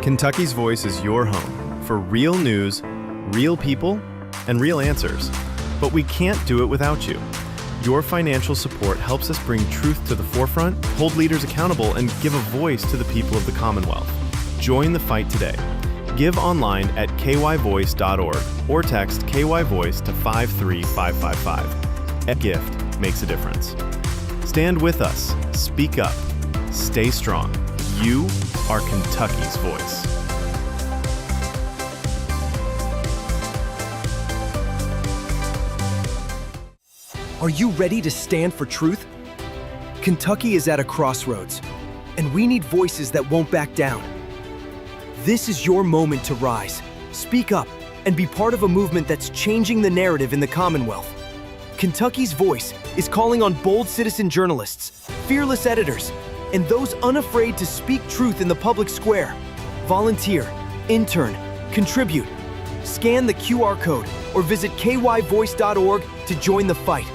Kentucky's Voice is your home for real news, real people, and real answers. But we can't do it without you. Your financial support helps us bring truth to the forefront, hold leaders accountable, and give a voice to the people of the Commonwealth. Join the fight today. Give online at kyvoice.org or text KYVoice to 53555. A gift makes a difference. Stand with us. Speak up. Stay strong. You are Kentucky's voice. Are you ready to stand for truth? Kentucky is at a crossroads, and we need voices that won't back down. This is your moment to rise, speak up, and be part of a movement that's changing the narrative in the Commonwealth. Kentucky's Voice is calling on bold citizen journalists, fearless editors, and those unafraid to speak truth in the public square. Volunteer, intern, contribute. Scan the QR code or visit kyvoice.org to join the fight.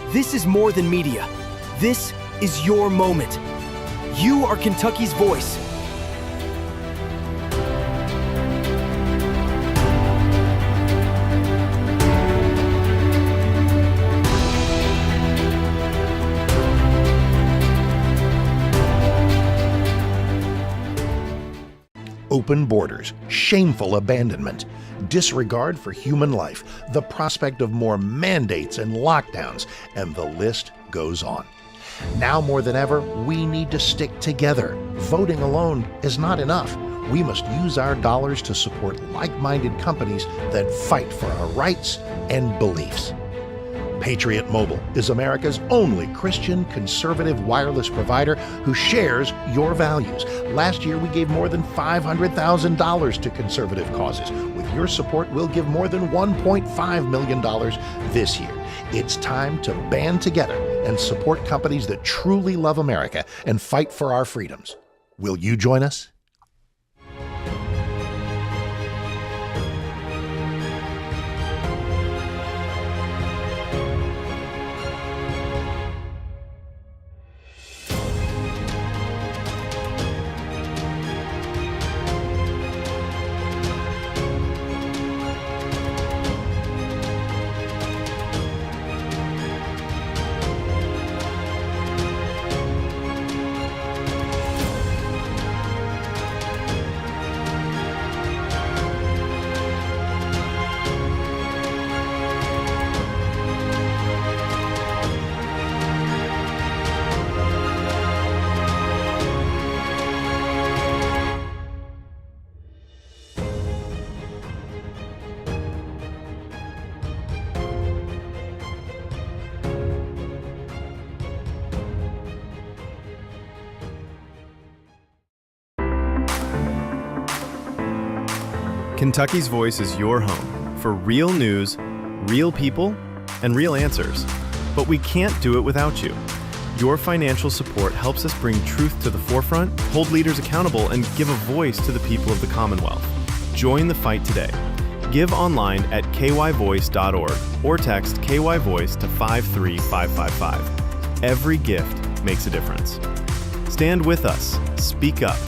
This is more than media. This is your moment. You are Kentucky's voice. Open borders, shameful abandonment, disregard for human life, the prospect of more mandates and lockdowns, and the list goes on. Now more than ever, we need to stick together. Voting alone is not enough. We must use our dollars to support like-minded companies that fight for our rights and beliefs. Patriot Mobile is America's only Christian conservative wireless provider who shares your values. Last year, we gave more than $500,000 to conservative causes. With your support, we'll give more than $1.5 million this year. It's time to band together and support companies that truly love America and fight for our freedoms. Will you join us? Kentucky's Voice is your home for real news, real people, and real answers. But we can't do it without you. Your financial support helps us bring truth to the forefront, hold leaders accountable, and give a voice to the people of the Commonwealth. Join the fight today. Give online at kyvoice.org or text KYVoice to 53555. Every gift makes a difference. Stand with us. Speak up.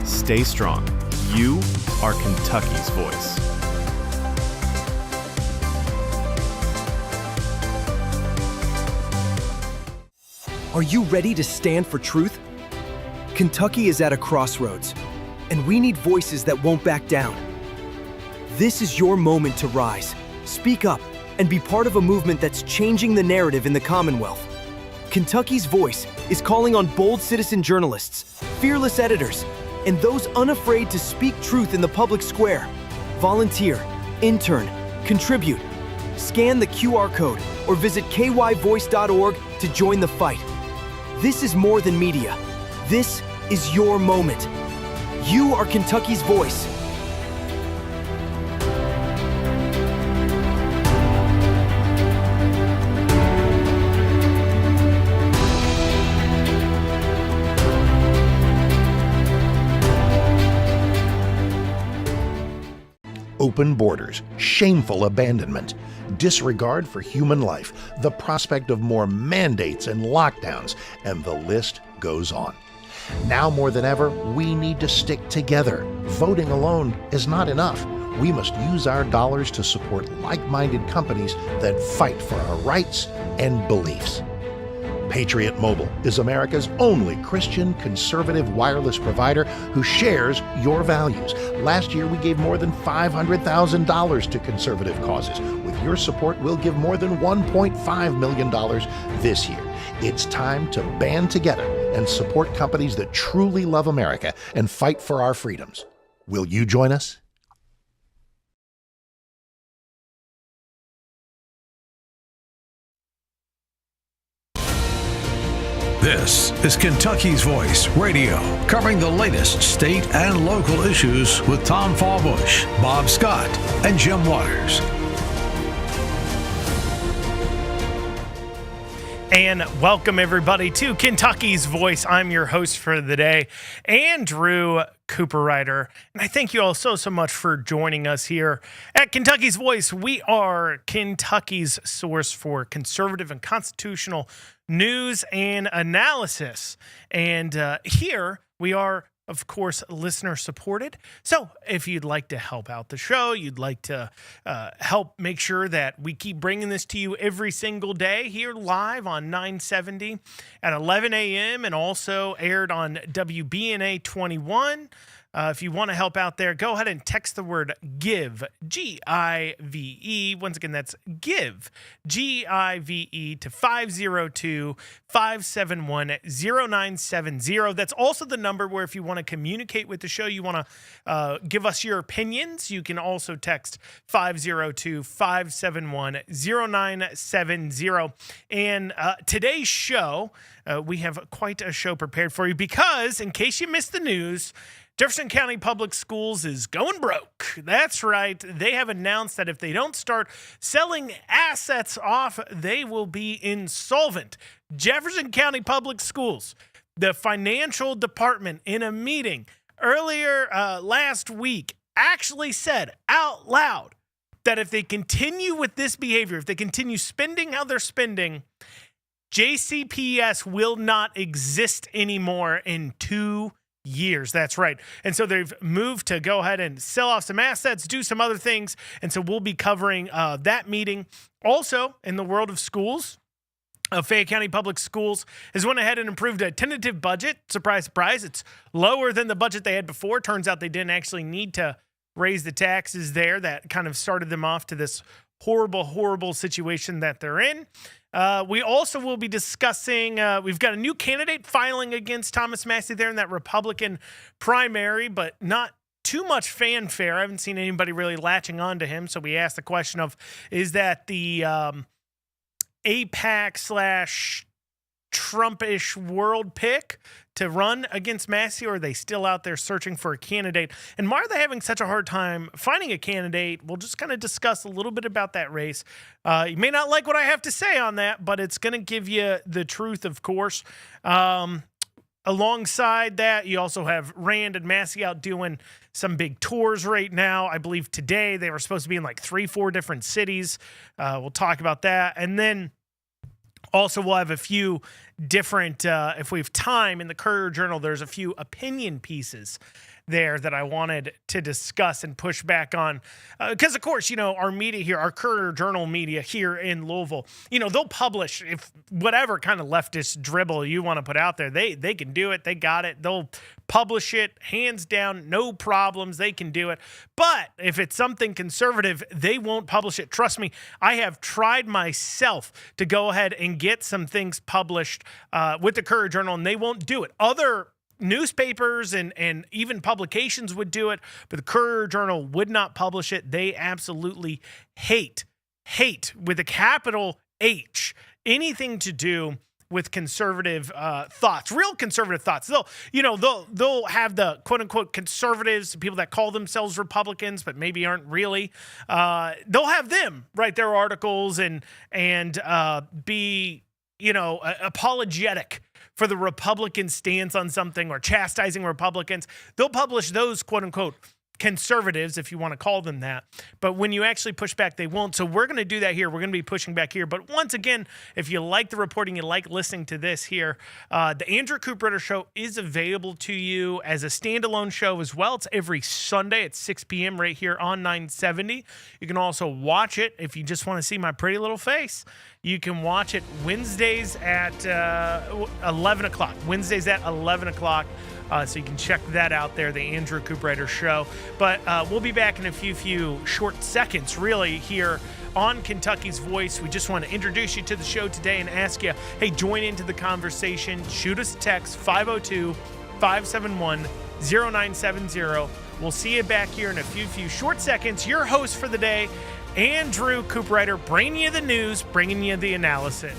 Stay strong. You are Kentucky's voice. Are you ready to stand for truth? Kentucky is at a crossroads, and we need voices that won't back down. This is your moment to rise, speak up, and be part of a movement that's changing the narrative in the Commonwealth. Kentucky's Voice is calling on bold citizen journalists, fearless editors, and those unafraid to speak truth in the public square. Volunteer, intern, contribute. Scan the QR code or visit kyvoice.org to join the fight. This is more than media. This is your moment. You are Kentucky's voice. Open borders, shameful abandonment, disregard for human life, the prospect of more mandates and lockdowns, and the list goes on. Now more than ever, we need to stick together. voting alone is not enough. We must use our dollars to support like-minded companies that fight for our rights and beliefs. Patriot Mobile is America's only Christian conservative wireless provider who shares your values. Last year, we gave more than $500,000 to conservative causes. With your support, we'll give more than $1.5 million this year. It's time to band together and support companies that truly love America and fight for our freedoms. Will you join us? This is Kentucky's Voice Radio, covering the latest state and local issues with Tom Fallbush, Bob Scott, and Jim Waters. And welcome, everybody, to Kentucky's Voice. I'm your host for the day, Andrew Cooper-Ryder. And I thank you all so much for joining us here at Kentucky's Voice. We are Kentucky's source for conservative and constitutional news and analysis. And here we are, of course, listener supported. So if you'd like to help out the show, you'd like to help make sure that we keep bringing this to you every single day here live on 970 at 11 a.m. and also aired on WBNA 21. If you want to help out there, go ahead and text the word GIVE, G-I-V-E. Once again, that's GIVE, G-I-V-E, to 502-571-0970. That's also the number where if you want to communicate with the show, you want to give us your opinions, you can also text 502-571-0970. And today's show, we have quite a show prepared for you because, in case you missed the news, Jefferson County Public Schools is going broke. That's right. They have announced that if they don't start selling assets off, they will be insolvent. Jefferson County Public Schools, the financial department, in a meeting earlier last week, actually said out loud that if they continue with this behavior, if they continue spending how they're spending, JCPS will not exist anymore in 2 years. That's right. And so they've moved to go ahead and sell off some assets, do some other things. And so we'll be covering that meeting. Also, in the world of schools, Fayette County Public Schools has went ahead and approved a tentative budget. Surprise, surprise. It's lower than the budget they had before. Turns out they didn't actually need to raise the taxes there. That kind of started them off to this horrible situation that they're in. We also will be discussing, we've got a new candidate filing against Thomas Massie there in that Republican primary, but not too much fanfare. I haven't seen anybody really latching on to him. So we asked the question of, is that the AIPAC / Trump-ish world pick to run against Massie, or are they still out there searching for a candidate? And why are they having such a hard time finding a candidate? We'll just kind of discuss a little bit about that race. You may not like what I have to say on that, but it's going to give you the truth, of course. Alongside that, you also have Rand and Massie out doing some big tours right now. I believe today they were supposed to be in like 3-4 different cities. We'll talk about that. And then also, we'll have a few different, if we have time, in the Courier-Journal, there's a few opinion pieces there that I wanted to discuss and push back on. Because, of course, you know, our media here, our Courier-Journal media here in Louisville, you know, they'll publish if whatever kind of leftist dribble you want to put out there. They can do it. They got it. They'll publish it, hands down, no problems. They can do it. But if it's something conservative, they won't publish it. Trust me, I have tried myself to go ahead and get some things published with the Courier-Journal, and they won't do it. Other newspapers and even publications would do it, but the Courier-Journal would not publish it. They absolutely hate with a capital H, anything to do with conservative thoughts, real conservative thoughts. They'll have the quote unquote conservatives, people that call themselves Republicans but maybe aren't really. They'll have them write their articles and be apologetic for the Republican stance on something or chastising Republicans. They'll publish those quote unquote conservatives, if you want to call them that. But when you actually push back, they won't. So we're going to do that here. We're going to be pushing back here. But once again, if you like the reporting, you like listening to this here, the Andrew Cooperrider Show is available to you as a standalone show as well. It's every Sunday at 6 p.m. right here on 970. You can also watch it if you just want to see my pretty little face. You can watch it Wednesdays at 11 o'clock. Wednesdays at 11 o'clock. So you can check that out there, the Andrew Cooperrider Show. But we'll be back in a few short seconds, really, here on Kentucky's Voice. We just want to introduce you to the show today and ask you, hey, join into the conversation. Shoot us a text, 502-571-0970. We'll see you back here in a few short seconds. Your host for the day, Andrew Cooperrider, bringing you the news, bringing you the analysis.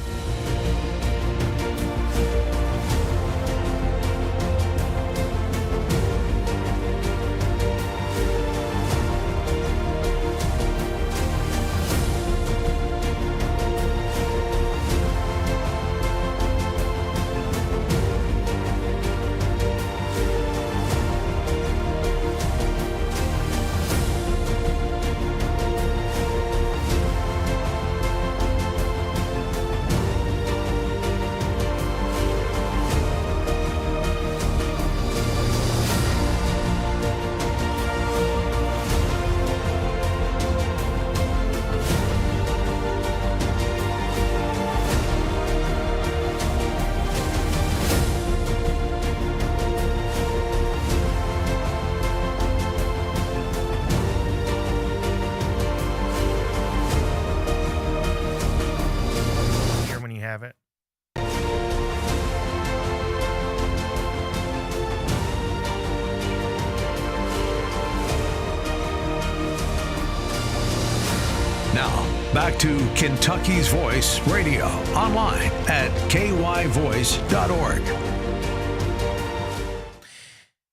Have it. Now, back to Kentucky's Voice Radio, online at kyvoice.org.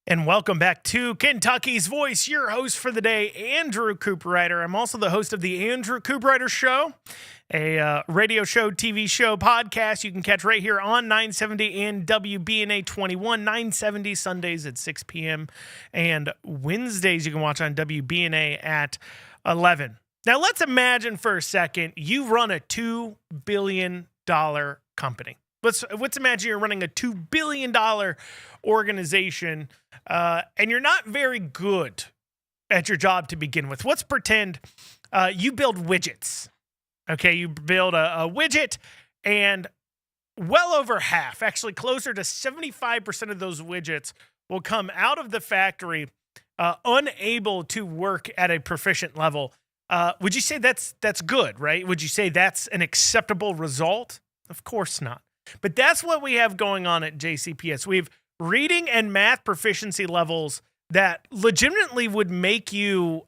And welcome back to Kentucky's Voice, your host for the day, Andrew Cooperrider. I'm also the host of the Andrew Cooperrider Show, a radio show, TV show, podcast you can catch right here on 970 and WBNA 21, 970 Sundays at 6 p.m. and Wednesdays you can watch on WBNA at 11. Now, let's imagine for a second you run a $2 billion company. Let's imagine you're running a $2 billion organization, and you're not very good at your job to begin with. Let's pretend you build widgets. Okay, you build a widget, and well over half, actually closer to 75% of those widgets will come out of the factory unable to work at a proficient level. Would you say that's good, right? Would you say that's an acceptable result? Of course not. But that's what we have going on at JCPS. We have reading and math proficiency levels that legitimately would make you,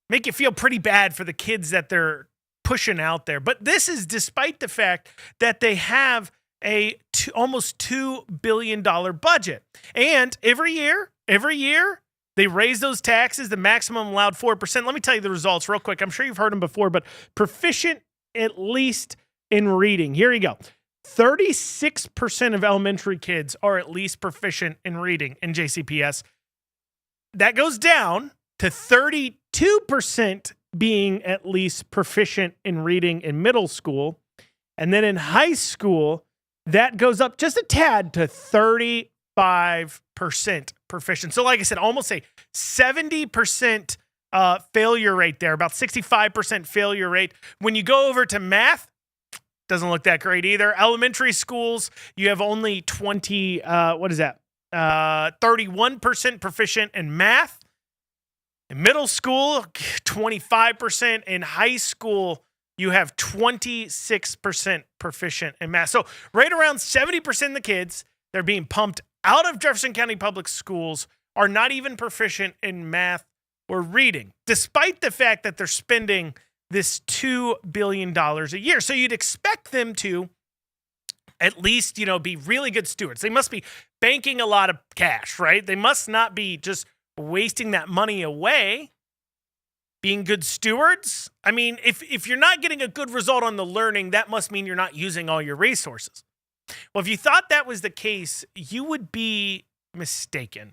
make you feel pretty bad for the kids that they're pushing out there. But this is despite the fact that they have a almost $2 billion budget. And every year, they raise those taxes, the maximum allowed 4%. Let me tell you the results real quick. I'm sure you've heard them before, but proficient at least in reading. Here you go. 36% of elementary kids are at least proficient in reading in JCPS. That goes down to 32% being at least proficient in reading in middle school. And then in high school, that goes up just a tad to 35% proficient. So like I said, almost a 70% failure rate there, about 65% failure rate. When you go over to math, doesn't look that great either. Elementary schools, you have only 31% proficient in math. In middle school, 25%. In high school, you have 26% proficient in math. So right around 70% of the kids that are being pumped out of Jefferson County Public Schools are not even proficient in math or reading, despite the fact that they're spending this $2 billion a year. So you'd expect them to at least, be really good stewards. They must be banking a lot of cash, right? They must not be just wasting that money away. Being good stewards. I mean, if you're not getting a good result on the learning, that must mean you're not using all your resources. Well, if you thought that was the case, you would be mistaken.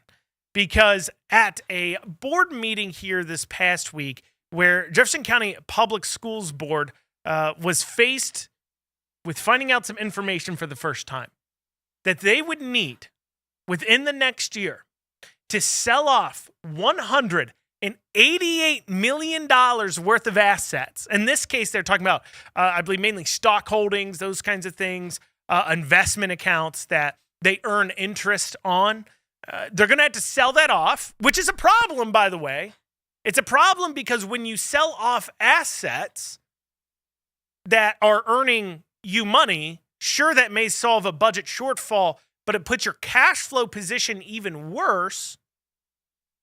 because at a board meeting here this past week where Jefferson County Public Schools Board was faced with finding out some information for the first time that they would need within the next year to sell off $188 million worth of assets. In this case, they're talking about, I believe, mainly stock holdings, those kinds of things, investment accounts that they earn interest on. They're going to have to sell that off, which is a problem, by the way. It's a problem because when you sell off assets that are earning you money, sure, that may solve a budget shortfall, but it puts your cash flow position even worse.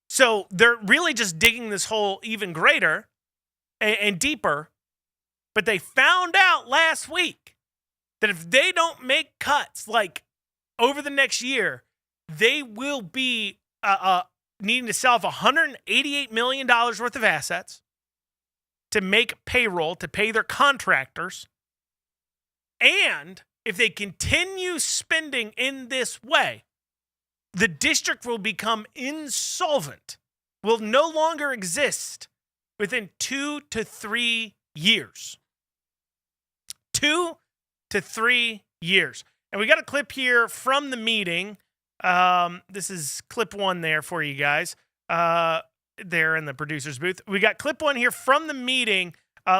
So they're really just digging this hole even greater and deeper. But they found out last week that if they don't make cuts like over the next year, they will be needing to sell off $188 million worth of assets to make payroll, to pay their contractors. And if they continue spending in this way, the district will become insolvent, will no longer exist within 2 to 3 years. 2 to 3 years. And we got a clip here from the meeting. This is clip 1 there for you guys. There in the producer's booth. We got clip 1 here from the meeting.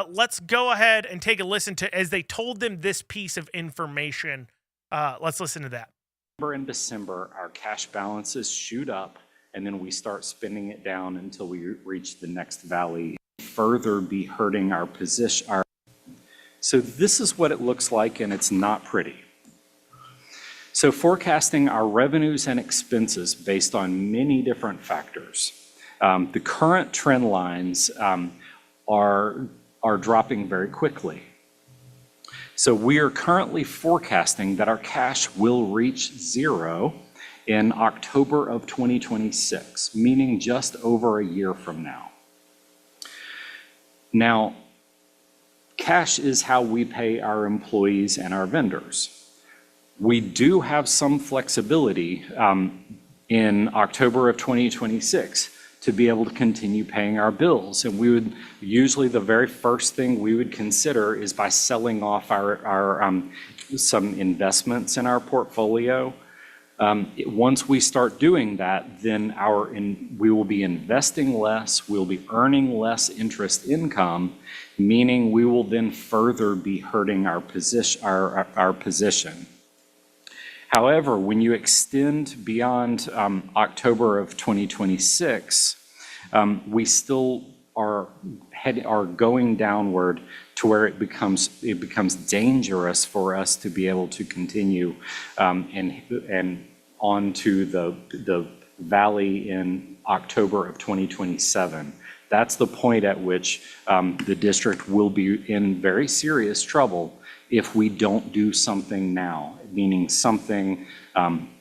Let's go ahead and take a listen to as they told them this piece of information. Let's listen to that. In December, our cash balances shoot up, and then we start spending it down until we reach the next valley, further be hurting our position. So this is what it looks like, and it's not pretty. So forecasting our revenues and expenses based on many different factors. The current trend lines are dropping very quickly. So we are currently forecasting that our cash will reach zero in October of 2026, meaning just over a year from now. Now, cash is how we pay our employees and our vendors. We do have some flexibility in October of 2026 to be able to continue paying our bills. And we would usually, the very first thing we would consider is by selling off our some investments in our portfolio. Once we start doing that, then we will be investing less, we'll be earning less interest income, meaning we will then further be hurting our position. However, when you extend beyond October of 2026, we still are going downward to where it becomes dangerous for us to be able to continue and onto the valley in October of 2027. That's the point at which the district will be in very serious trouble if we don't do something now, meaning something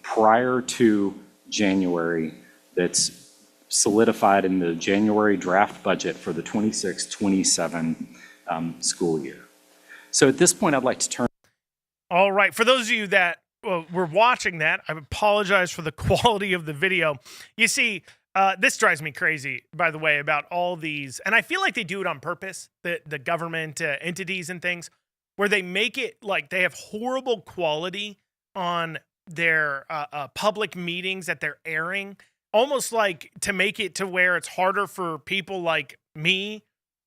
prior to January that's solidified in the January draft budget for the 26-27 school year. So at this point, I'd like to turn. All right. For those of you that were watching that, I apologize for the quality of the video. You see, this drives me crazy, by the way, about all these, and I feel like they do it on purpose, the government entities and things, where they make it like they have horrible quality on their public meetings that they're airing, almost like to make it to where it's harder for people like me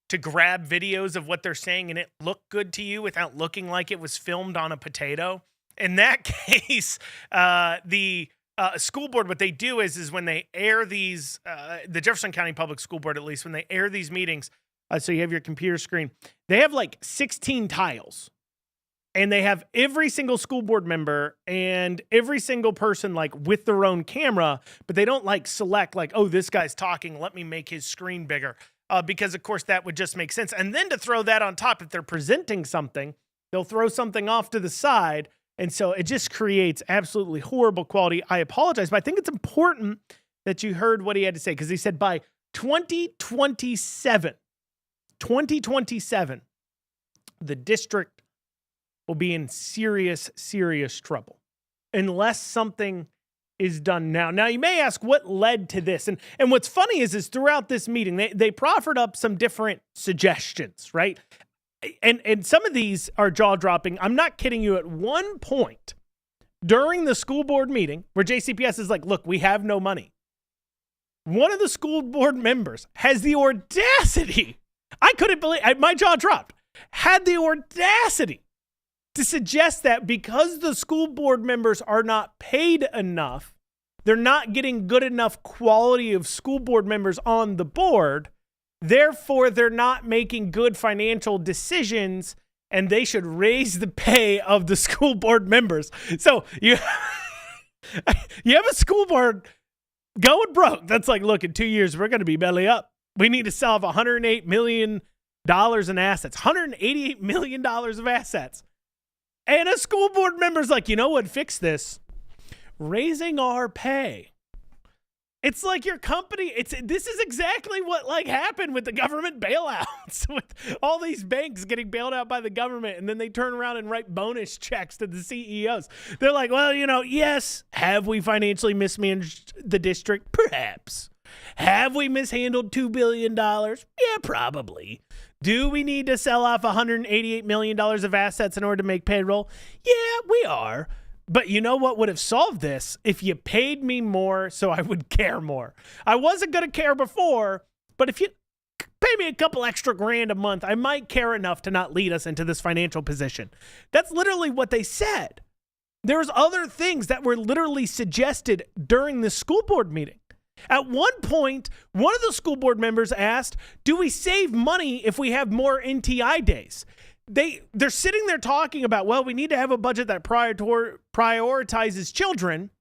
to grab videos of what they're saying and it look good to you without looking like it was filmed on a potato. In that case, the school board, what they do is when they air these, the Jefferson County Public School Board, at least, when they air these meetings, so you have your computer screen, they have like 16 tiles. And they have every single school board member and every single person like with their own camera, but they don't like select like, oh, this guy's talking, let me make his screen bigger. Because of course that would just make sense. And then to throw that on top, if they're presenting something, they'll throw something off to the side. And so it just creates absolutely horrible quality. I apologize, but I think it's important that you heard what he had to say, because he said by 2027, the district will be in serious, serious trouble unless something is done now. Now, you may ask what led to this. And what's funny is throughout this meeting, they proffered up some different suggestions, right? And some of these are jaw-dropping. I'm not kidding you. At one point during the school board meeting where JCPS is like, look, we have no money, one of the school board members has the audacity, I couldn't believe, my jaw dropped, had the audacity to suggest that because the school board members are not paid enough, they're not getting good enough quality of school board members on the board, therefore they're not making good financial decisions and they should raise the pay of the school board members. So you have a school board going broke. That's like, look, in 2 years, we're going to be belly up. We need to sell off $108 million in assets, $188 million of assets. And a school board member's like, you know what, fix this? Raising our pay. It's like your company, this is exactly what like happened with the government bailouts, with all these banks getting bailed out by the government, and then they turn around and write bonus checks to the CEOs. They're like, well, yes, have we financially mismanaged the district? Perhaps. Have we mishandled $2 billion? Yeah, probably. Do we need to sell off $188 million of assets in order to make payroll? Yeah, we are. But you know what would have solved this? If you paid me more so I would care more. I wasn't going to care before, but if you pay me a couple extra grand a month, I might care enough to not lead us into this financial position. That's literally what they said. There's other things that were literally suggested during the school board meeting. At one point, one of the school board members asked, do we save money if we have more NTI days? They're sitting there talking about, well, we need to have a budget that prioritizes children,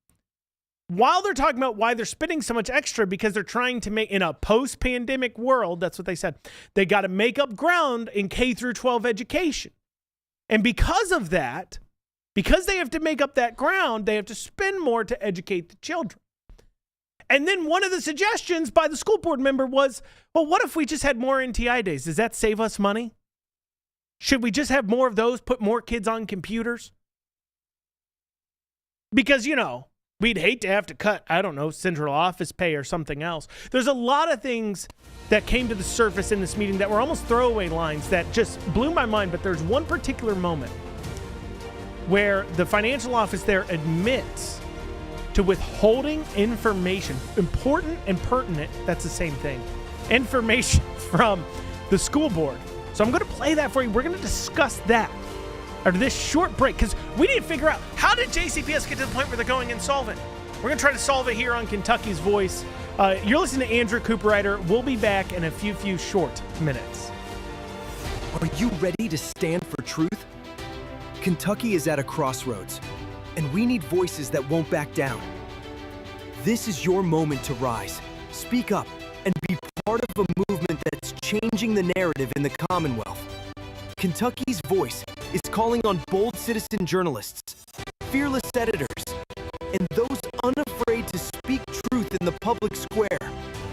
while they're talking about why they're spending so much extra because they're trying to make, in a post-pandemic world, that's what they said, they got to make up ground in K through 12 education. And because of that, because they have to make up that ground, they have to spend more to educate the children. And then one of the suggestions by the school board member was, well, what if we just had more NTI days? Does that save us money? Should we just have more of those, put more kids on computers? Because, we'd hate to have to cut, central office pay or something else. There's a lot of things that came to the surface in this meeting that were almost throwaway lines that just blew my mind. But there's one particular moment where the financial office there admits to withholding information, important and pertinent, that's the same thing, information from the school board. So I'm going to play that for you. We're going to discuss that after this short break because we need to figure out, how did JCPS get to the point where they're going insolvent? We're going to try to solve it here on Kentucky's Voice. You're listening to Andrew Cooperrider. We'll be back in a few short minutes. Are you ready to stand for truth? Kentucky is at a crossroads, and we need voices that won't back down. This is your moment to rise, speak up, and be part of a movement that's changing the narrative in the Commonwealth. Kentucky's Voice is calling on bold citizen journalists, fearless editors, and those unafraid to speak truth in the public square.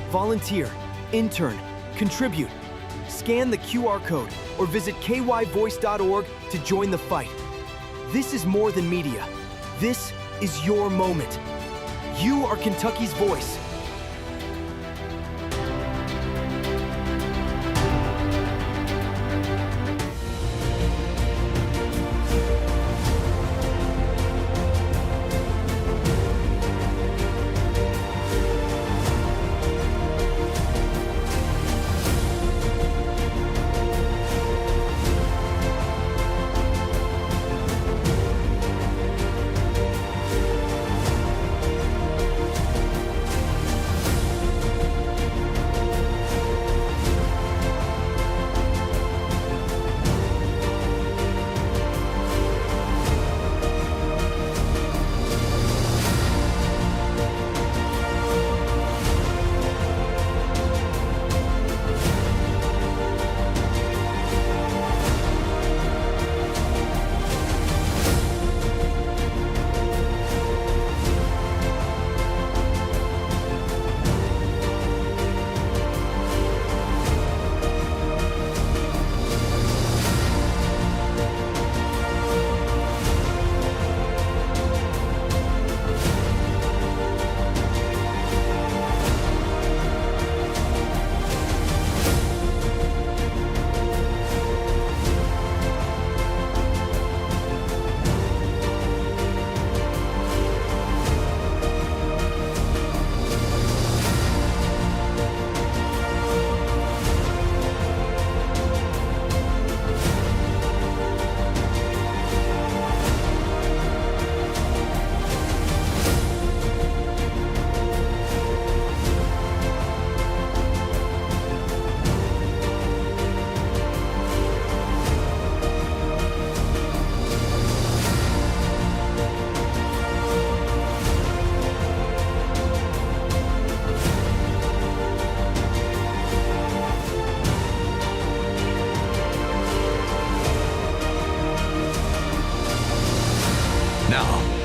Volunteer, intern, contribute. Scan the QR code or visit kyvoice.org to join the fight. This is more than media. This is your moment. You are Kentucky's voice.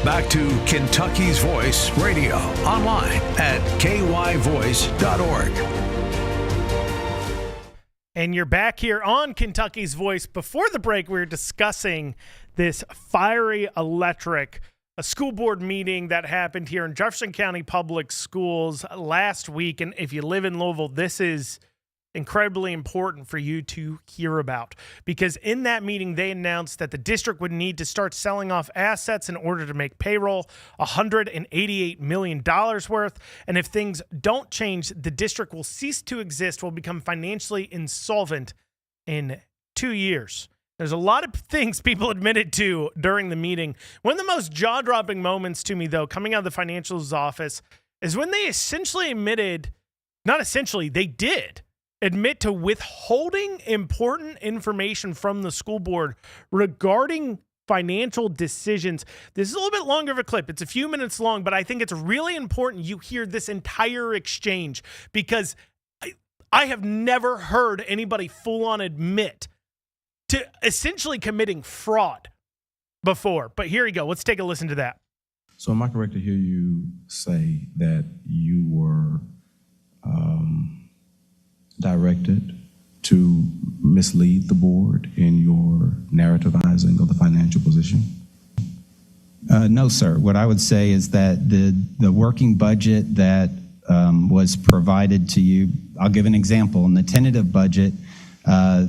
Back to Kentucky's Voice Radio, online at kyvoice.org. And you're back here on Kentucky's Voice. Before the break, we were discussing this fiery electric school board meeting that happened here in Jefferson County Public Schools last week. And if you live in Louisville, this is incredibly important for you to hear about, because in that meeting, they announced that the district would need to start selling off assets in order to make payroll, $188 million worth. And if things don't change, the district will cease to exist, will become financially insolvent in 2 years. There's a lot of things people admitted to during the meeting. One of the most jaw-dropping moments to me, though, coming out of the financials office, is when they essentially admitted, not essentially, they did admit to withholding important information from the school board regarding financial decisions. This is a little bit longer of a clip. It's a few minutes long, but I think it's really important you hear this entire exchange, because I have never heard anybody full on admit to essentially committing fraud before. But here you go. Let's take a listen to that. So am I correct to hear you say that you were directed to mislead the board in your narrativizing of the financial position? No, sir. What I would say is that the working budget that was provided to you, I'll give an example. In the tentative budget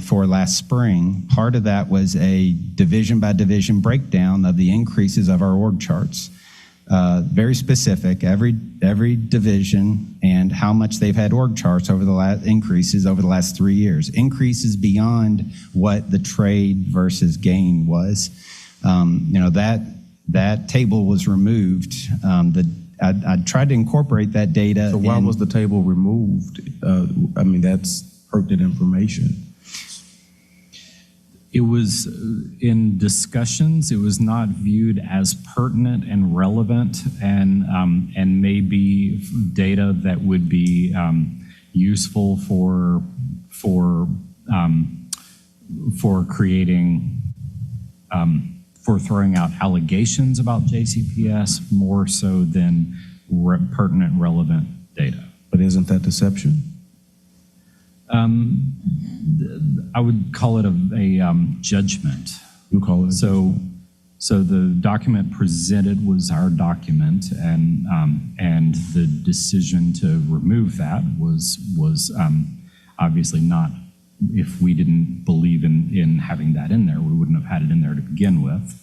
for last spring, part of that was a division by division breakdown of the increases of our org charts. Very specific, every division and how much they've had org charts over the last increases over the last 3 years. Increases beyond what the trade versus gain was. That table was removed. I tried to incorporate that data. So why was the table removed? That's pertinent information. It was in discussions. It was not viewed as pertinent and relevant, and maybe data that would be useful for creating for throwing out allegations about JCPS more so than pertinent, relevant data. But isn't that deception? I would call it a judgment. You call it? So the document presented was our document, and the decision to remove that was obviously not. If we didn't believe in having that in there, we wouldn't have had it in there to begin with.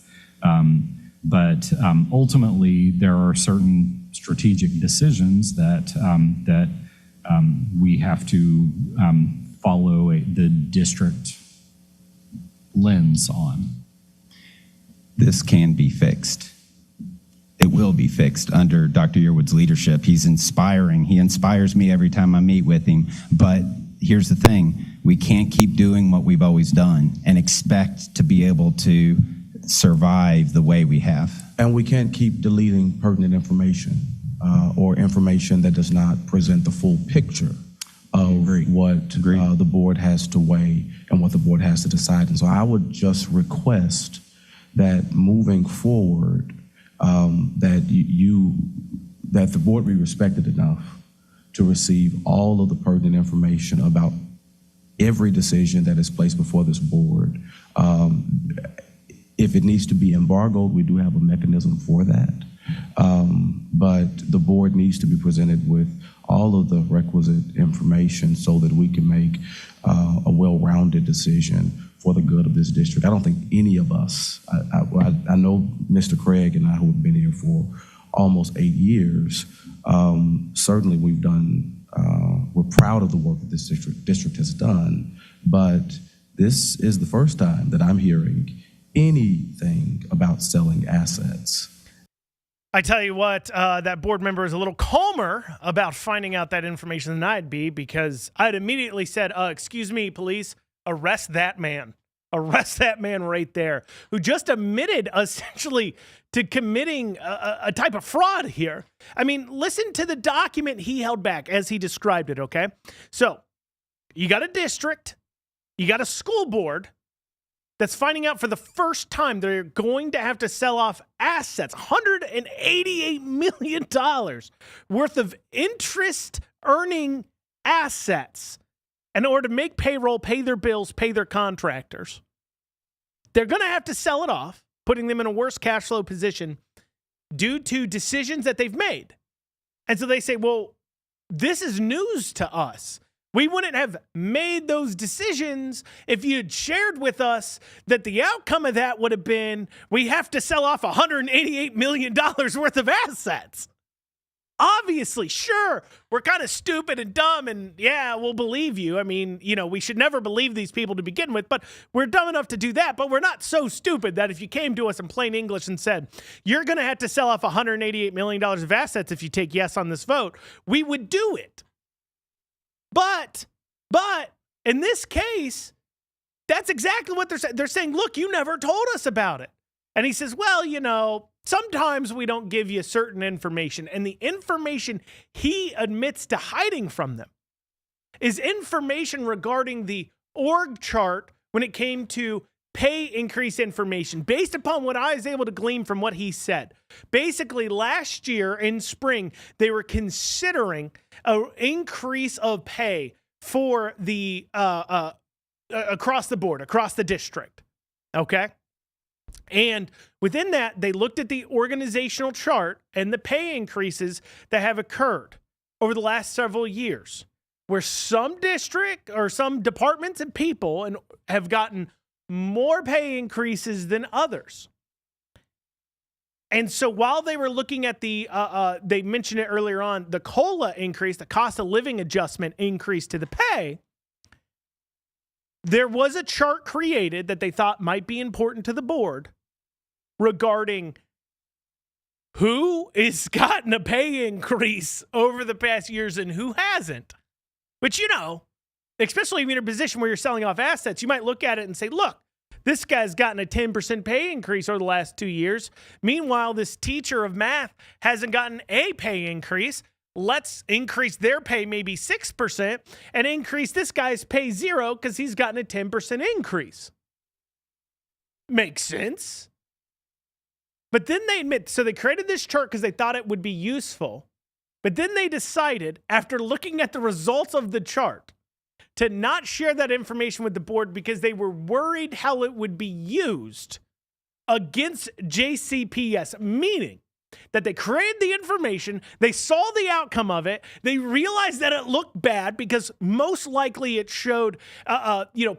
But ultimately, there are certain strategic decisions that we have to follow the district lens on. This can be fixed. It will be fixed under Dr. Yearwood's leadership. He's inspiring. He inspires me every time I meet with him. But here's the thing. We can't keep doing what we've always done and expect to be able to survive the way we have. And we can't keep deleting pertinent information or information that does not present the full picture of what the board has to weigh and what the board has to decide. And so I would just request that moving forward, that the board be respected enough to receive all of the pertinent information about every decision that is placed before this board. If it needs to be embargoed, we do have a mechanism for that. But the board needs to be presented with all of the requisite information so that we can make a well-rounded decision for the good of this district. I don't think any of us, I know Mr. Craig and I, who have been here for almost 8 years, certainly we've done, we're proud of the work that this district has done, but this is the first time that I'm hearing anything about selling assets. I tell you what, that board member is a little calmer about finding out that information than I'd be, because I'd immediately said, excuse me, police, arrest that man. Arrest that man right there, who just admitted essentially to committing a type of fraud here. I mean, listen to the document he held back as he described it, okay? So you got a district, you got a school board, that's finding out for the first time they're going to have to sell off assets, $188 million worth of interest-earning assets in order to make payroll, pay their bills, pay their contractors. They're going to have to sell it off, putting them in a worse cash flow position due to decisions that they've made. And so they say, well, this is news to us. We wouldn't have made those decisions if you'd shared with us that the outcome of that would have been we have to sell off $188 million worth of assets. Obviously, sure, we're kind of stupid and dumb, and yeah, we'll believe you. I mean, we should never believe these people to begin with, but we're dumb enough to do that. But we're not so stupid that if you came to us in plain English and said, you're going to have to sell off $188 million of assets if you take yes on this vote, we would do it. But in this case, that's exactly what they're saying. They're saying, look, you never told us about it. And he says, well, sometimes we don't give you certain information. And the information he admits to hiding from them is information regarding the org chart when it came to pay increase information based upon what I was able to glean from what he said. Basically, last year in spring, they were considering an increase of pay for the across the board, across the district. Okay? And within that, they looked at the organizational chart and the pay increases that have occurred over the last several years, where some district or some departments and people have gotten more pay increases than others. And so while they were looking at they mentioned it earlier on, the COLA increase, the cost of living adjustment increase to the pay, there was a chart created that they thought might be important to the board regarding who has gotten a pay increase over the past years and who hasn't. But especially if you're in a position where you're selling off assets, you might look at it and say, look, this guy's gotten a 10% pay increase over the last 2 years. Meanwhile, this teacher of math hasn't gotten a pay increase. Let's increase their pay maybe 6% and increase this guy's pay 0 because he's gotten a 10% increase. Makes sense. But then they admit, so they created this chart because they thought it would be useful. But then they decided, after looking at the results of the chart, to not share that information with the board because they were worried how it would be used against JCPS, meaning that they created the information, they saw the outcome of it, they realized that it looked bad because most likely it showed,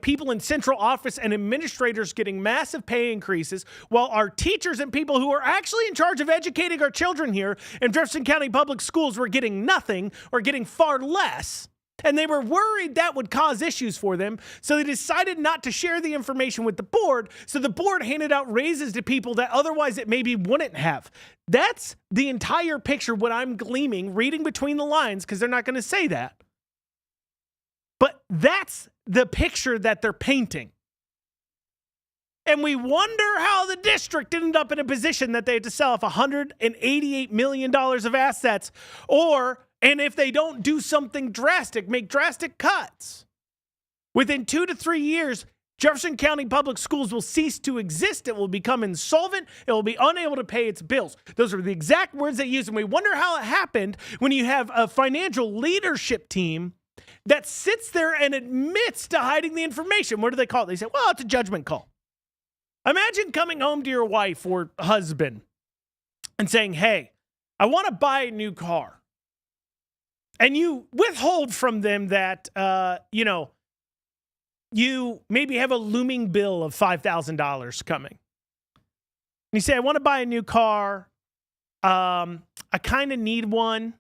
people in central office and administrators getting massive pay increases, while our teachers and people who are actually in charge of educating our children here in Jefferson County Public Schools were getting nothing or getting far less. And they were worried that would cause issues for them, so they decided not to share the information with the board, so the board handed out raises to people that otherwise it maybe wouldn't have. That's the entire picture, what I'm gleaming, reading between the lines, because they're not going to say that. But that's the picture that they're painting. And we wonder how the district ended up in a position that they had to sell off $188 million of assets, and if they don't do something drastic, make drastic cuts, within 2 to 3 years, Jefferson County Public Schools will cease to exist. It will become insolvent. It will be unable to pay its bills. Those are the exact words they used. And we wonder how it happened when you have a financial leadership team that sits there and admits to hiding the information. What do they call it? They say, well, it's a judgment call. Imagine coming home to your wife or husband and saying, hey, I want to buy a new car. And you withhold from them that, you maybe have a looming bill of $5,000 coming. And you say, I want to buy a new car. I kind of need one.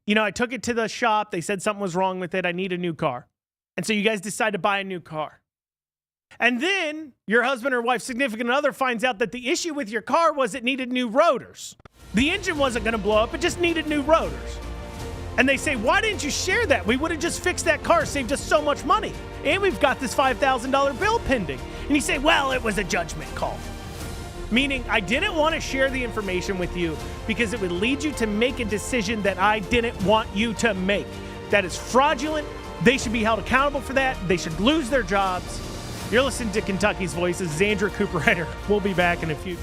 I took it to the shop. They said something was wrong with it. I need a new car. And so you guys decide to buy a new car. And then your husband or wife, significant other, finds out that the issue with your car was it needed new rotors. The engine wasn't going to blow up. It just needed new rotors. And they say, why didn't you share that? We would have just fixed that car, saved us so much money. And we've got this $5,000 bill pending. And you say, well, it was a judgment call. Meaning, I didn't want to share the information with you because it would lead you to make a decision that I didn't want you to make. That is fraudulent. They should be held accountable for that. They should lose their jobs. You're listening to Kentucky's Voice. This is Andrew Cooper-Ryder. We'll be back in a few.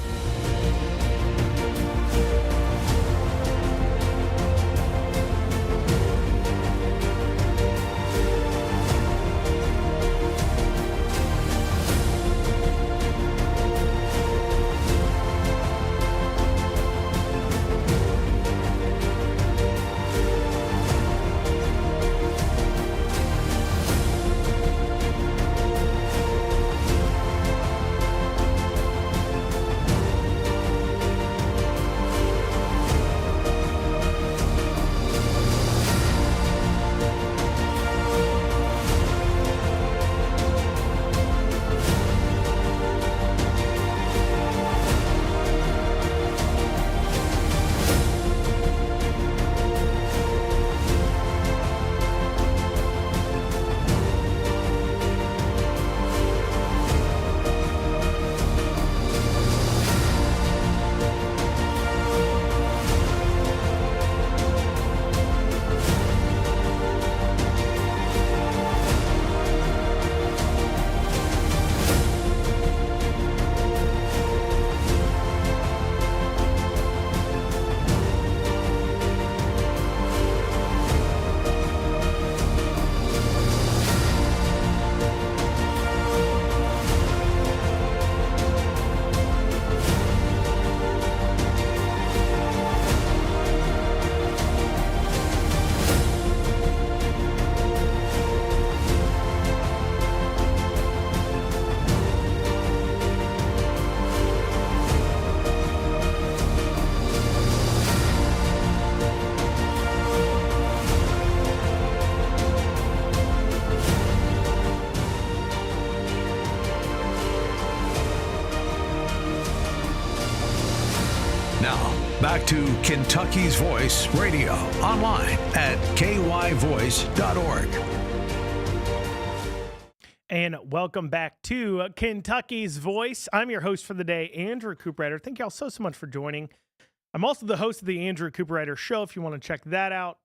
Now, back to Kentucky's Voice Radio, online at kyvoice.org. And welcome back to Kentucky's Voice. I'm your host for the day, Andrew Cooper-Ryder. Thank y'all so much for joining. I'm also the host of the Andrew Cooper-Ryder Show. If you want to check that out,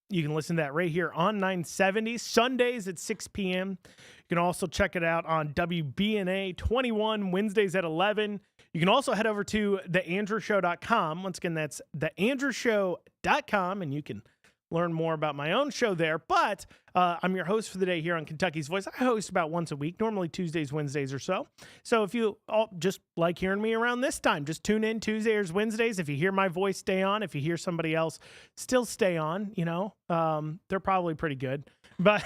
you can listen to that right here on 970, Sundays at 6 p.m. You can also check it out on WBNA 21, Wednesdays at 11. You can also head over to theandrewshow.com. Once again, that's theandrewshow.com, and you can learn more about my own show there. But I'm your host for the day here on Kentucky's Voice. I host about once a week, normally Tuesdays, Wednesdays or so. So if you all just like hearing me around this time, just tune in Tuesdays or Wednesdays. If you hear my voice, stay on. If you hear somebody else, still stay on. You know, they're probably pretty good. But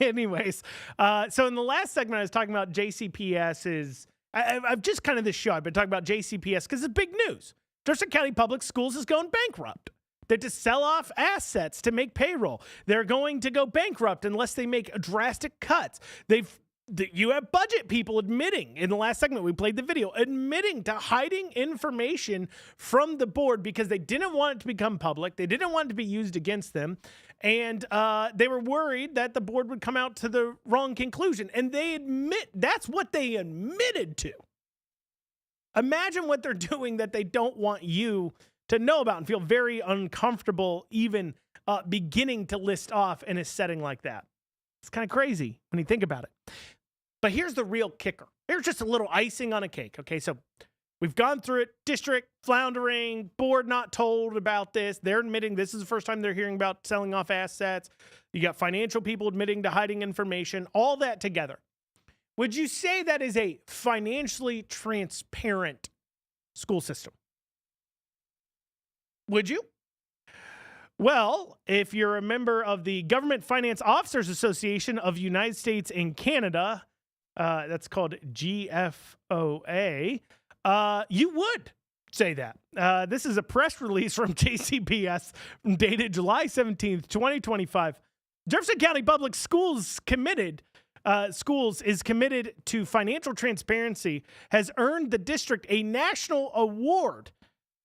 anyways, so in the last segment, I was talking about JCPS's. I've just kind of this show. I've been talking about JCPS because it's big news. Jefferson County Public Schools is going bankrupt. They have to sell off assets to make payroll. They're going to go bankrupt unless they make drastic cuts. You have budget people admitting, in the last segment we played the video, admitting to hiding information from the board because they didn't want it to become public. They didn't want it to be used against them. And they were worried that the board would come out to the wrong conclusion. And that's what they admitted to. Imagine what they're doing that they don't want you to know about and feel very uncomfortable even beginning to list off in a setting like that. It's kind of crazy when you think about it. But here's the real kicker. Here's just a little icing on a cake. Okay, so we've gone through it. District floundering, board not told about this. They're admitting this is the first time they're hearing about selling off assets. You got financial people admitting to hiding information, all that together. Would you say that is a financially transparent school system? Would you? Well, if you're a member of the Government Finance Officers Association of the United States and Canada, that's called GFOA, you would say that. This is a press release from JCPS dated July 17th, 2025. Jefferson County Public Schools is committed to financial transparency, has earned the district a national award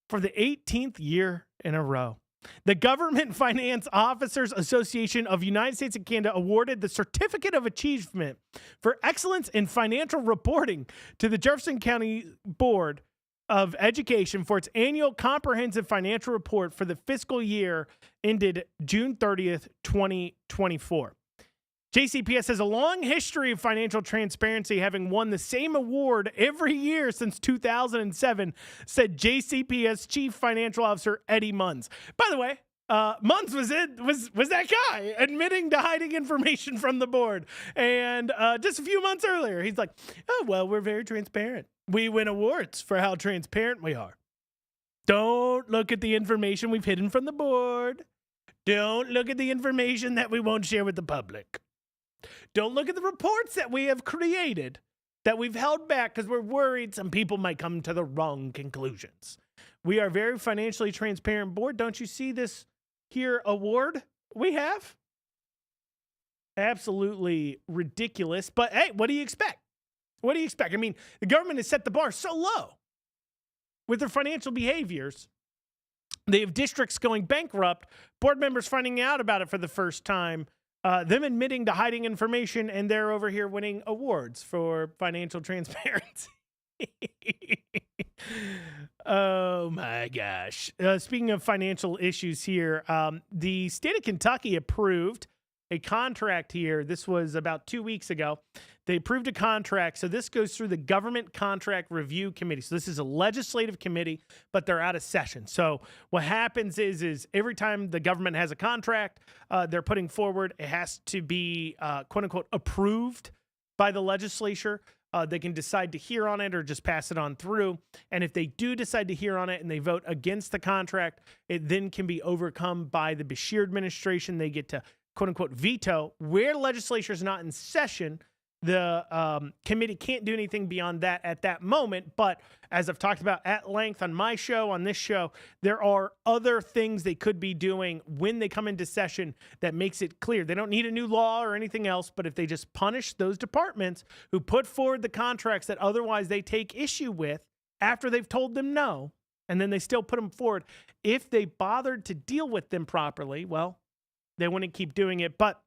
for the 18th year in a row. The Government Finance Officers Association of the United States and Canada awarded the Certificate of Achievement for Excellence in Financial Reporting to the Jefferson County Board of Education for its annual comprehensive financial report for the fiscal year ended June 30th, 2024. JCPS has a long history of financial transparency, having won the same award every year since 2007, said JCPS Chief Financial Officer Eddie Munns. By the way, Munns was that guy admitting to hiding information from the board. And just a few months earlier, he's like, oh, well, we're very transparent. We win awards for how transparent we are. Don't look at the information we've hidden from the board. Don't look at the information that we won't share with the public. Don't look at the reports that we have created that we've held back because we're worried some people might come to the wrong conclusions. We are a very financially transparent board. Don't you see this here award we have? Absolutely ridiculous. But hey, what do you expect? What do you expect? I mean, the government has set the bar so low with their financial behaviors. They have districts going bankrupt, board members finding out about it for the first time, them admitting to hiding information, and they're over here winning awards for financial transparency. Oh my gosh. Speaking of financial issues here, the state of Kentucky approved a contract here. This was about 2 weeks ago. They approved a contract. So this goes through the Government Contract Review Committee. So this is a legislative committee, but they're out of session. So what happens is every time the government has a contract they're putting forward, it has to be quote unquote approved by the legislature. They can decide to hear on it or just pass it on through. And if they do decide to hear on it and they vote against the contract, it then can be overcome by the Beshear administration. They get to quote unquote veto. Where legislature is not in session, the committee can't do anything beyond that at that moment. But as I've talked about at length on my show, on this show, there are other things they could be doing when they come into session that makes it clear. They don't need a new law or anything else, but if they just punish those departments who put forward the contracts that otherwise they take issue with after they've told them no, and then they still put them forward, if they bothered to deal with them properly, well, they wouldn't keep doing it. But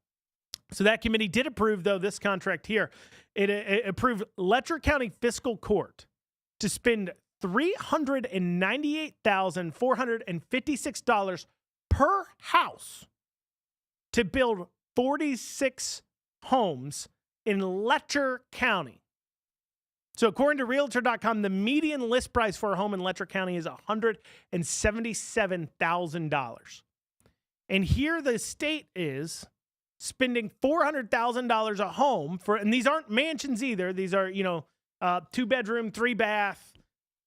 so that committee did approve, though, this contract here. It approved Letcher County Fiscal Court to spend $398,456 per house to build 46 homes in Letcher County. So according to Realtor.com, the median list price for a home in Letcher County is $177,000. And here the state is spending $400,000 a home for, and these aren't mansions either. These are, 2-bedroom, 3-bath,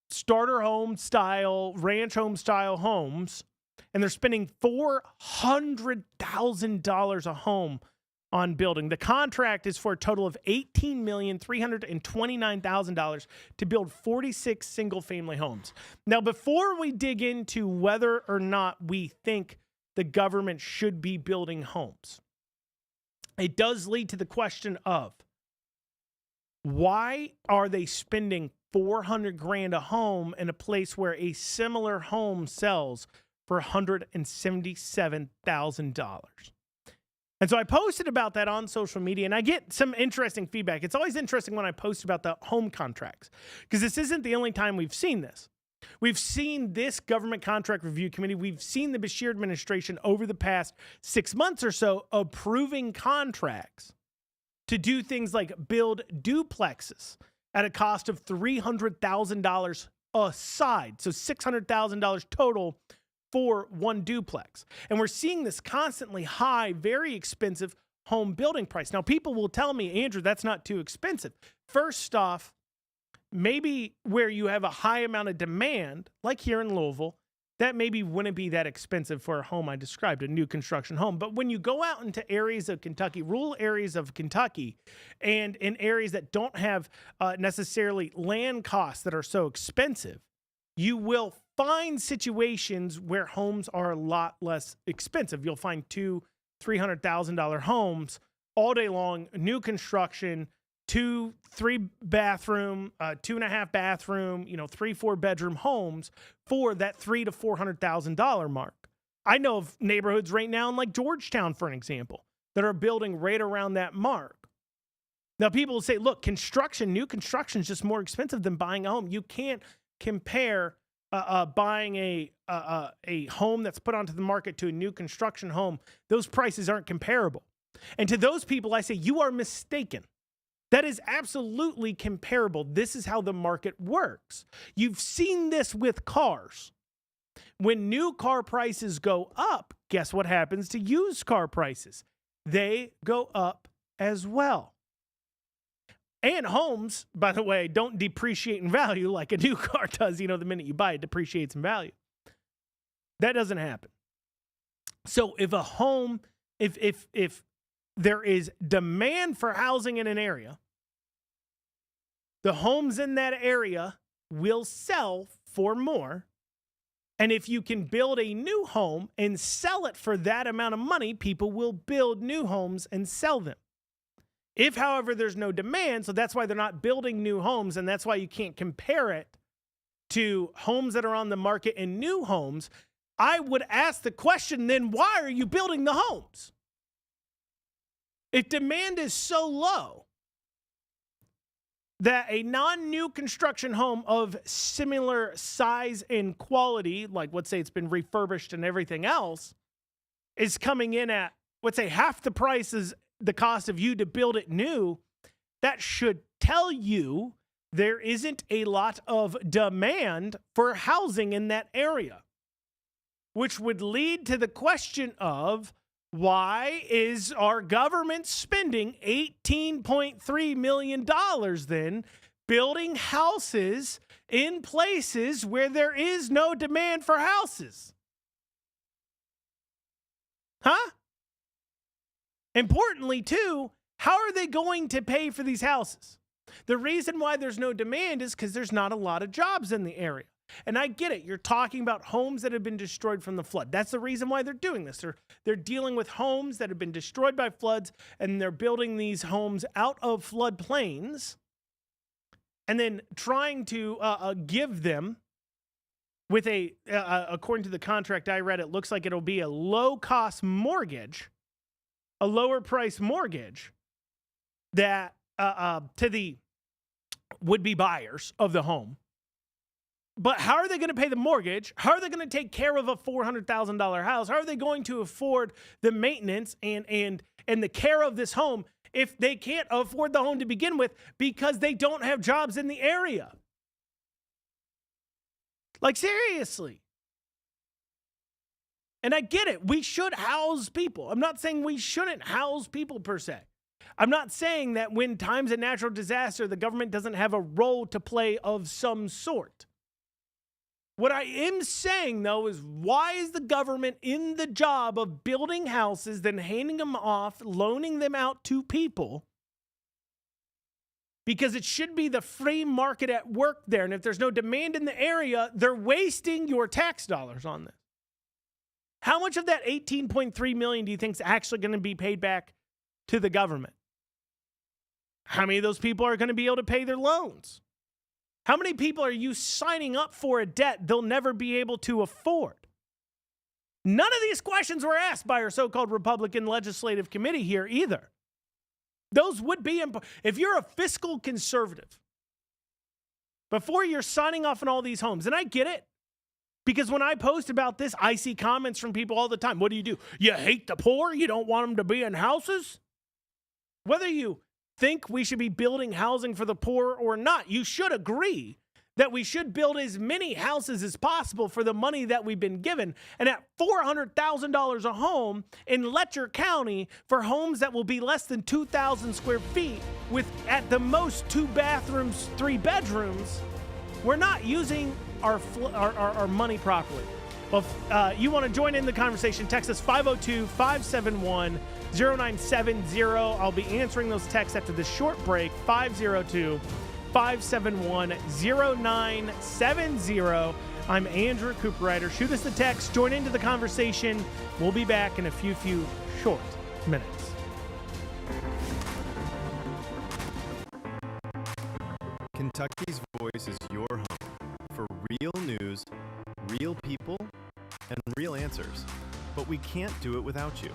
starter home style, ranch home style homes. And they're spending $400,000 a home on building. The contract is for a total of $18,329,000 to build 46 single family homes. Now, before we dig into whether or not we think the government should be building homes, it does lead to the question of why are they spending $400,000 a home in a place where a similar home sells for $177,000? And so I posted about that on social media, and I get some interesting feedback. It's always interesting when I post about the home contracts, because this isn't the only time we've seen this. We've seen this Government Contract Review Committee. We've seen the Beshear administration over the past 6 months or so approving contracts to do things like build duplexes at a cost of $300,000 a side. So $600,000 total for one duplex. And we're seeing this constantly high, very expensive home building price. Now, people will tell me, Andrew, that's not too expensive. First off, maybe where you have a high amount of demand, like here in Louisville, that maybe wouldn't be that expensive for a home I described, a new construction home. But when you go out into areas of Kentucky, rural areas of Kentucky, and in areas that don't have necessarily land costs that are so expensive, you will find situations where homes are a lot less expensive. You'll find $200,000-$300,000 homes all day long, new construction, 2-3 bathroom, 2.5 bathroom, 3-4 bedroom homes for that $300,000 to $400,000 mark. I know of neighborhoods right now in like Georgetown, for an example, that are building right around that mark. Now, people will say, look, new construction is just more expensive than buying a home. You can't compare buying a home that's put onto the market to a new construction home. Those prices aren't comparable. And to those people, I say, you are mistaken. That is absolutely comparable. This is how the market works. You've seen this with cars. When new car prices go up, guess what happens to used car prices? They go up as well. And homes, by the way, don't depreciate in value like a new car does. The minute you buy it, depreciates in value. That doesn't happen. So if a home, if there is demand for housing in an area, the homes in that area will sell for more. And if you can build a new home and sell it for that amount of money, people will build new homes and sell them. If, however, there's no demand, so that's why they're not building new homes, and that's why you can't compare it to homes that are on the market and new homes, I would ask the question, then why are you building the homes? If demand is so low that a non-new construction home of similar size and quality, like let's say it's been refurbished and everything else, is coming in at, let's say, half the price is the cost of you to build it new, that should tell you there isn't a lot of demand for housing in that area, which would lead to the question of, why is our government spending $18.3 million then building houses in places where there is no demand for houses? Huh? Importantly, too, how are they going to pay for these houses? The reason why there's no demand is because there's not a lot of jobs in the area. And I get it. You're talking about homes that have been destroyed from the flood. That's the reason why they're doing this. They're dealing with homes that have been destroyed by floods, and they're building these homes out of floodplains and then trying to give them with according to the contract I read, it looks like it'll be a low-cost mortgage, a lower-price mortgage that to the would-be buyers of the home. But how are they going to pay the mortgage? How are they going to take care of a $400,000 house? How are they going to afford the maintenance and the care of this home if they can't afford the home to begin with because they don't have jobs in the area? Like, seriously. And I get it. We should house people. I'm not saying we shouldn't house people per se. I'm not saying that when times of natural disaster, the government doesn't have a role to play of some sort. What I am saying, though, is why is the government in the job of building houses, then handing them off, loaning them out to people? Because it should be the free market at work there. And if there's no demand in the area, they're wasting your tax dollars on this. How much of that $18.3 million do you think is actually going to be paid back to the government? How many of those people are going to be able to pay their loans? How many people are you signing up for a debt they'll never be able to afford? None of these questions were asked by our so-called Republican legislative committee here either. Those would be, if you're a fiscal conservative, before you're signing off on all these homes, and I get it, because when I post about this, I see comments from people all the time. What do? You hate the poor? You don't want them to be in houses? Whether you think we should be building housing for the poor or not, you should agree that we should build as many houses as possible for the money that we've been given. And at $400,000 a home in Letcher County for homes that will be less than 2,000 square feet with at the most 2 bathrooms, 3 bedrooms, we're not using our money properly. Well, if you want to join in the conversation, text us 502-571-0970. I'll be answering those texts after this short break, 502-571-0970. I'm Andrew Cooperrider. Shoot us the text, join into the conversation. We'll be back in a few short minutes. Kentucky's Voice is your home for real news, real people, and real answers. But we can't do it without you.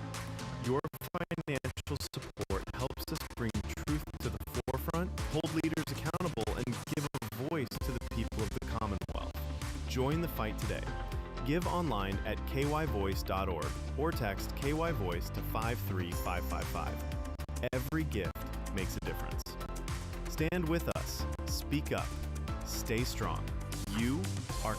Your financial support helps us bring truth to the forefront, hold leaders accountable, and give a voice to the people of the Commonwealth. Join the fight today. give online at kyvoice.org or text KYVoice to 53555. Every gift makes a difference. Stand with us. Speak up. Stay strong. You are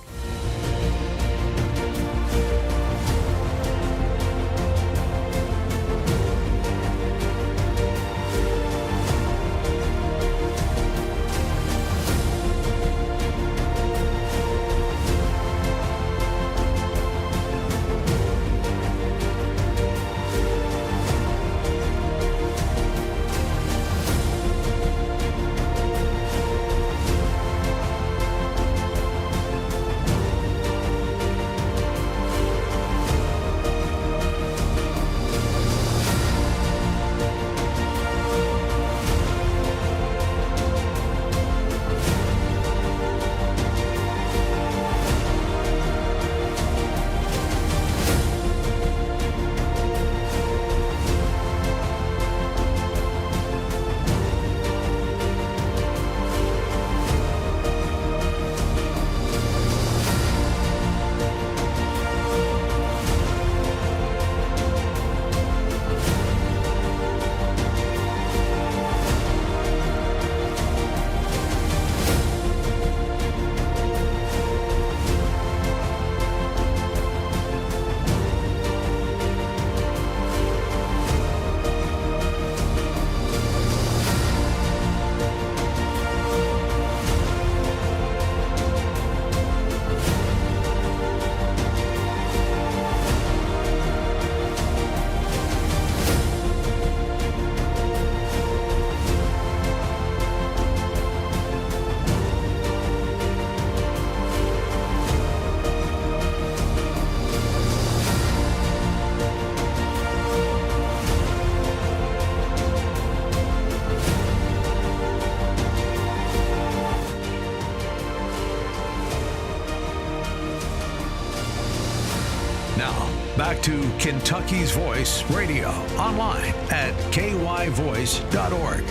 Back to Kentucky's Voice Radio, online at kyvoice.org.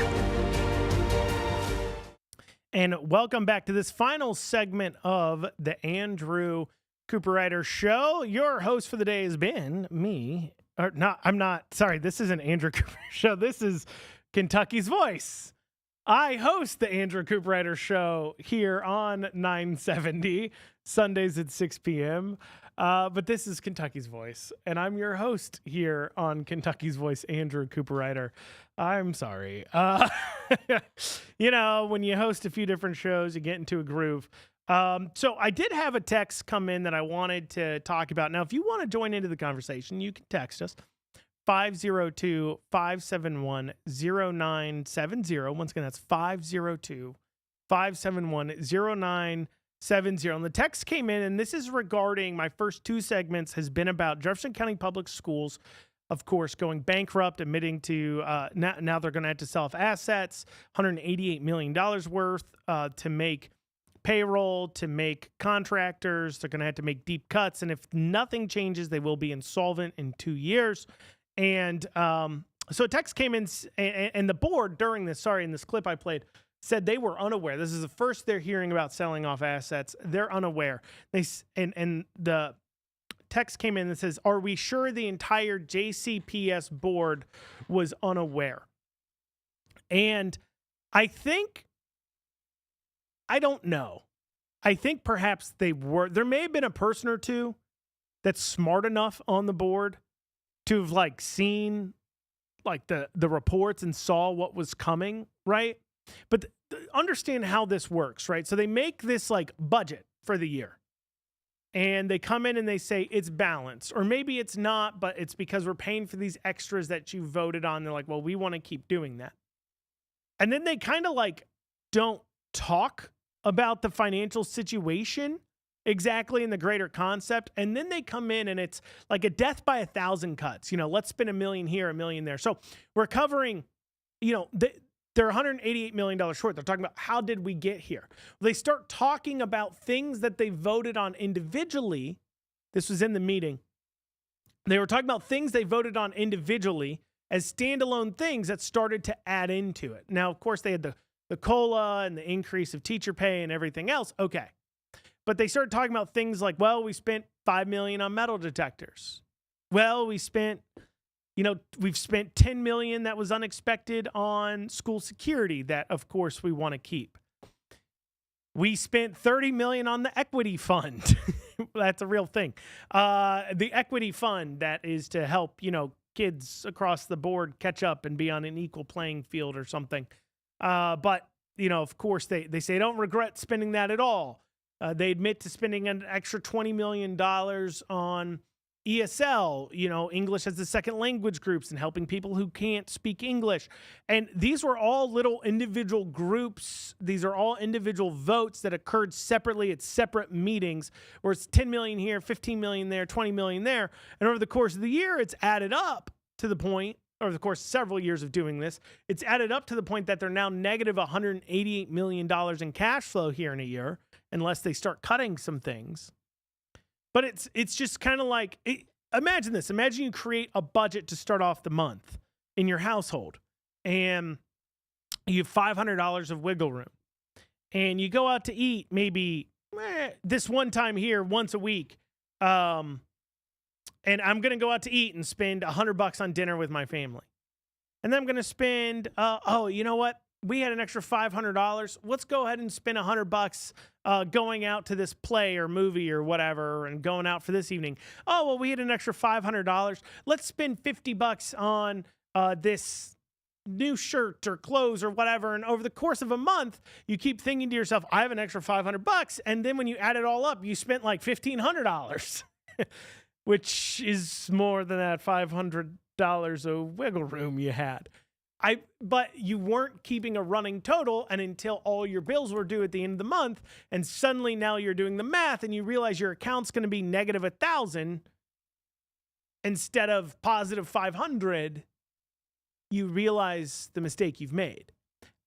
And welcome back to this final segment of the Andrew Cooper Ryder Show. Your host for the day has been me. Or not, I'm not, sorry, this isn't Andrew Cooper Show. This is Kentucky's Voice. I host the Andrew Cooper Ryder Show here on 970, Sundays at 6 p.m. But this is Kentucky's Voice, and I'm your host here on Kentucky's Voice, Andrew Cooper Ryder. I'm sorry. You know, when you host a few different shows, you get into a groove. So I did have a text come in that I wanted to talk about. Now, if you want to join into the conversation, you can text us. 502-571-0970. Once again, that's 502-571-0970. And the text came in, and this is regarding my first two segments has been about Jefferson County Public Schools, of course, going bankrupt, admitting to now they're going to have to sell off assets, $188 million worth to make payroll, to make contractors. They're going to have to make deep cuts. And if nothing changes, they will be insolvent in 2 years. And so a text came in, and the board during this, in this clip I played, said they were unaware. This is the first they're hearing about selling off assets. They're unaware. And the text came in that says, "Are we sure the entire JCPS board was unaware?" And I don't know. I think perhaps they were. There may have been a person or two that's smart enough on the board to have seen the reports and saw what was coming, right? But understand how this works, right? So they make this budget for the year, and they come in and they say it's balanced, or maybe it's not, but it's because we're paying for these extras that you voted on. They're like, well, we want to keep doing that. And then they kind of don't talk about the financial situation exactly in the greater concept. And then they come in and it's like a death by 1,000 cuts. Let's spend $1 million here, $1 million there. So we're covering, they're $188 million short. They're talking about how did we get here? Well, they start talking about things that they voted on individually. This was in the meeting. They were talking about things they voted on individually as standalone things that started to add into it. Now, of course, they had the COLA and the increase of teacher pay and everything else. Okay. But they started talking about things like, well, we spent $5 million on metal detectors. Well, we've spent $10 million that was unexpected on school security that, of course, we want to keep. We spent $30 million on the equity fund. That's a real thing. The equity fund that is to help, kids across the board catch up and be on an equal playing field or something. But, of course, they say don't regret spending that at all. They admit to spending an extra $20 million on ESL, English as a second language groups, and helping people who can't speak English. And these were all little individual groups. These are all individual votes that occurred separately at separate meetings, where it's 10 million here, 15 million there, 20 million there. And over the course of the year, it's added up to the point, over the course of several years of doing this, it's added up to the point that they're now negative $188 million in cash flow here in a year, unless they start cutting some things. But it's just kind of like, imagine this. Imagine you create a budget to start off the month in your household, and you have $500 of wiggle room, and you go out to eat maybe this one time here once a week, and I'm going to go out to eat and spend $100 on dinner with my family. And then I'm going to spend, you know what? We had an extra $500. Let's go ahead and spend $100 going out to this play or movie or whatever, and going out for this evening. Oh, well, we had an extra $500. Let's spend $50 on this new shirt or clothes or whatever. And over the course of a month, you keep thinking to yourself, I have an extra $500. And then when you add it all up, you spent like $1,500, which is more than that $500 of wiggle room you had. But you weren't keeping a running total, and until all your bills were due at the end of the month, and suddenly now you're doing the math and you realize your account's going to be negative 1,000 instead of positive 500, you realize the mistake you've made.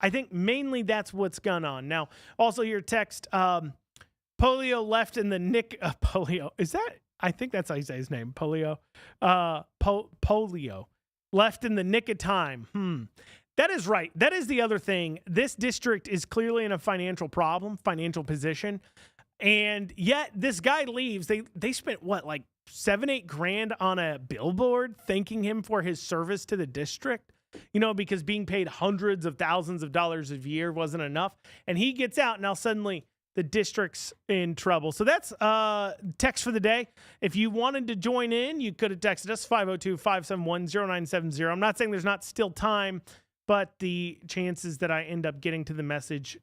I think mainly that's what's gone on. Now, also your text, polio left in the nick of polio. Is that, I think that's how you say his name, polio. Polio. Left in the nick of time. That is right. That is the other thing. This district is clearly in a financial position. And yet this guy leaves. They spent what, like $7-8 grand on a billboard thanking him for his service to the district, because being paid hundreds of thousands of dollars a year wasn't enough. And he gets out. Now suddenly the district's in trouble. So that's text for the day. If you wanted to join in, you could have texted us 502-571-0970. I'm not saying there's not still time, but the chances that I end up getting to the message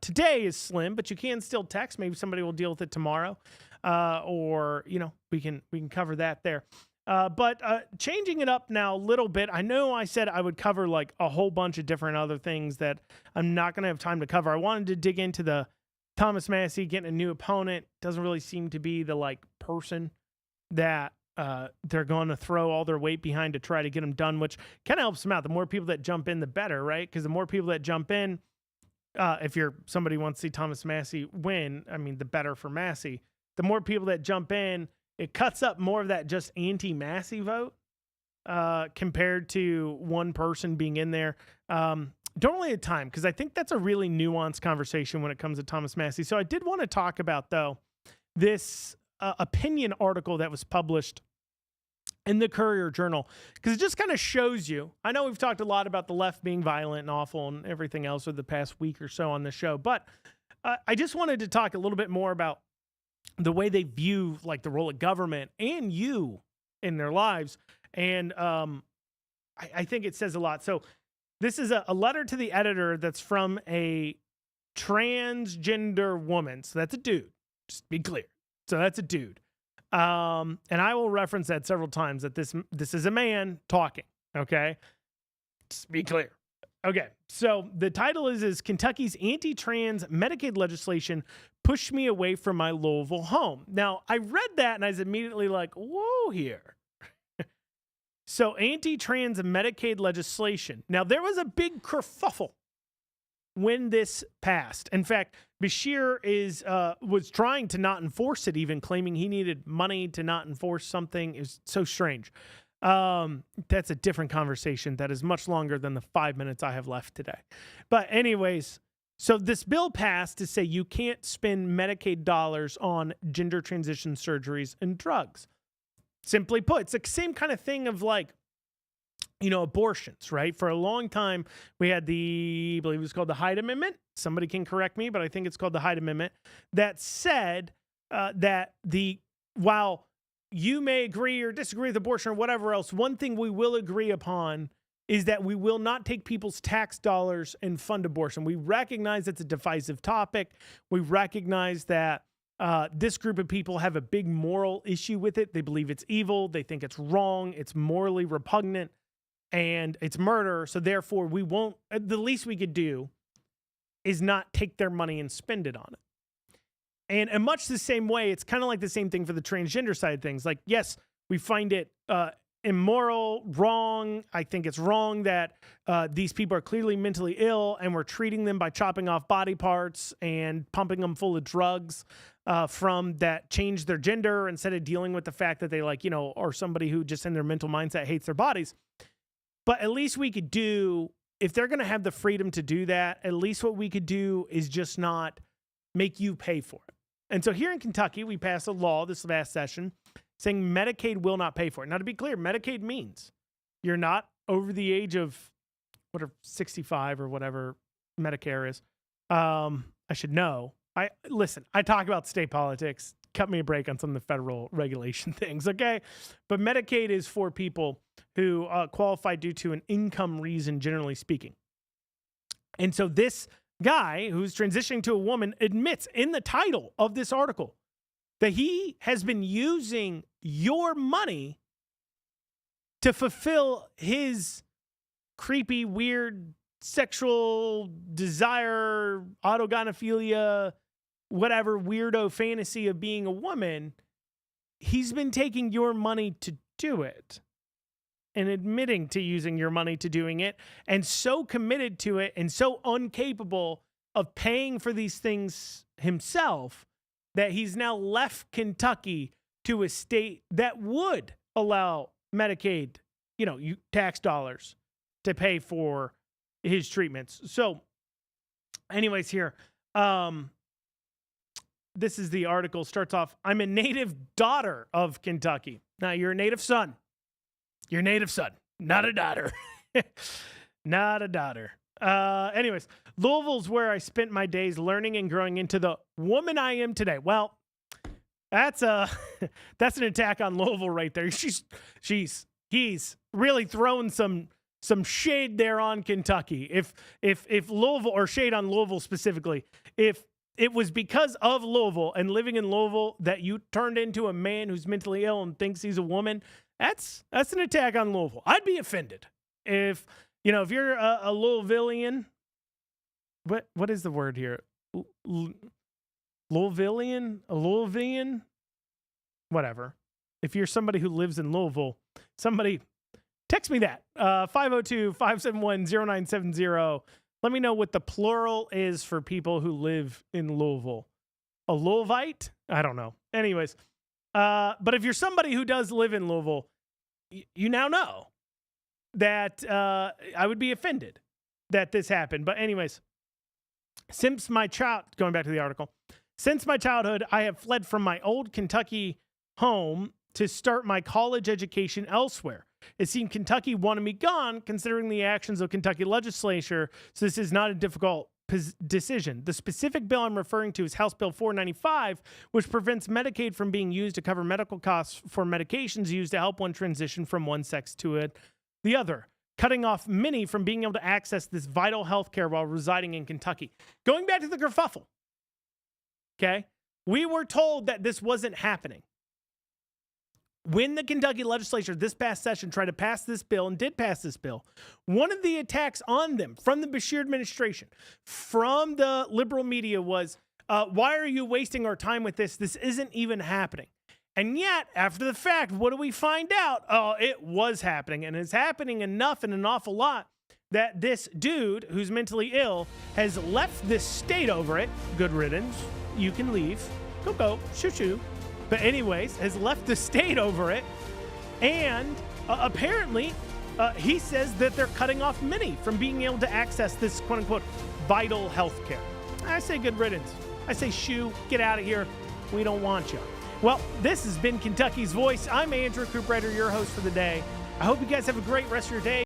today is slim, but you can still text. Maybe somebody will deal with it tomorrow. Or we can cover that there. But changing it up now a little bit. I know I said I would cover like a whole bunch of different other things that I'm not going to have time to cover. I wanted to dig into the Thomas Massey getting a new opponent. Doesn't really seem to be the person that they're going to throw all their weight behind to try to get him done, which kind of helps them out. The more people that jump in, the better, right? Because the more people that jump in, if you're somebody who wants to see Thomas Massey win, the better for Massey. The more people that jump in, it cuts up more of that just anti-Massey vote compared to one person being in there. Don't really have time, because I think that's a really nuanced conversation when it comes to Thomas Massey. So I did want to talk about, though, this opinion article that was published in the Courier-Journal, because it just kind of shows you. I know we've talked a lot about the left being violent and awful and everything else over the past week or so on the show, but I just wanted to talk a little bit more about the way they view the role of government and you in their lives. And I think it says a lot. So this is a letter to the editor that's from a transgender woman. So that's a dude. Just be clear. So that's a dude. And I will reference that several times, that this is a man talking. Okay. Just be clear. Okay. So the title is Kentucky's anti-trans Medicaid legislation pushed me away from my Louisville home. Now I read that and I was immediately like, whoa here. So anti-trans Medicaid legislation. Now, there was a big kerfuffle when this passed. In fact, Bashir was trying to not enforce it, even claiming he needed money to not enforce something. It was so strange. That's a different conversation that is much longer than the 5 minutes I have left today. But anyways, So this bill passed to say you can't spend Medicaid dollars on gender transition surgeries and drugs. Simply put, it's the same kind of thing of like, abortions, right? For a long time, we had I believe it was called the Hyde Amendment. Somebody can correct me, but I think it's called the Hyde Amendment that said that while you may agree or disagree with abortion or whatever else, one thing we will agree upon is that we will not take people's tax dollars and fund abortion. We recognize it's a divisive topic. We recognize that this group of people have a big moral issue with it. They believe it's evil. They think it's wrong. It's morally repugnant, and it's murder. So therefore, we won't. The least we could do is not take their money and spend it on it. And in much the same way, it's kind of like the same thing for the transgender side of things. Like, yes, we find it immoral, wrong. I think it's wrong that these people are clearly mentally ill and we're treating them by chopping off body parts and pumping them full of drugs from that change their gender instead of dealing with the fact that they are somebody who just in their mental mindset hates their bodies. But at least we could do, if they're going to have the freedom to do that, at least what we could do is just not make you pay for it. And so here in Kentucky, we passed a law this last session saying Medicaid will not pay for it. Now, to be clear, Medicaid means you're not over the age of 65 or whatever Medicare is. I should know. I talk about state politics. Cut me a break on some of the federal regulation things, okay? But Medicaid is for people who qualify due to an income reason, generally speaking. And so this guy who's transitioning to a woman admits in the title of this article that he has been using your money to fulfill his creepy, weird sexual desire, autogynephilia, whatever weirdo fantasy of being a woman. He's been taking your money to do it and admitting to using your money to doing it, and so committed to it and so incapable of paying for these things himself that he's now left Kentucky to a state that would allow Medicaid, tax dollars to pay for his treatments. So anyways, here, this is the article. Starts off, I'm a native daughter of Kentucky. Now, you're a native son. You're a native son, not a daughter. Not a daughter. Anyways, Louisville's where I spent my days learning and growing into the woman I am today. Well, that's an attack on Louisville right there. He's really throwing some shade there on Kentucky. If Louisville, or shade on Louisville specifically, if it was because of Louisville and living in Louisville that you turned into a man who's mentally ill and thinks he's a woman, that's an attack on Louisville. I'd be offended if you're a Louisvillian. What is the word here? Louisvillian, a Louisvillian, whatever. If you're somebody who lives in Louisville, somebody text me that 502-571-0970. Let me know what the plural is for people who live in Louisville. A Louisvite? I don't know. Anyways, but if you're somebody who does live in Louisville, you now know that I would be offended that this happened. But anyways, going back to the article, since my childhood, I have fled from my old Kentucky home to start my college education elsewhere. It seemed Kentucky wanted me gone, considering the actions of Kentucky legislature, so this is not a difficult decision. The specific bill I'm referring to is House Bill 495, which prevents Medicaid from being used to cover medical costs for medications used to help one transition from one sex to the other, cutting off many from being able to access this vital health care while residing in Kentucky. Going back to the kerfuffle, okay? We were told that this wasn't happening. When the Kentucky legislature this past session tried to pass this bill and did pass this bill, one of the attacks on them from the Beshear administration, from the liberal media was, why are you wasting our time with this? This isn't even happening. And yet, after the fact, what do we find out? Oh, it was happening, and it's happening enough and an awful lot that this dude who's mentally ill has left this state over it. Good riddance. You can leave. Go. Shoo. But anyways, has left the state over it. And apparently, he says that they're cutting off many from being able to access this quote-unquote vital health care. I say good riddance. I say shoo, get out of here. We don't want you. Well, this has been Kentucky's Voice. I'm Andrew Cooperrider, your host for the day. I hope you guys have a great rest of your day.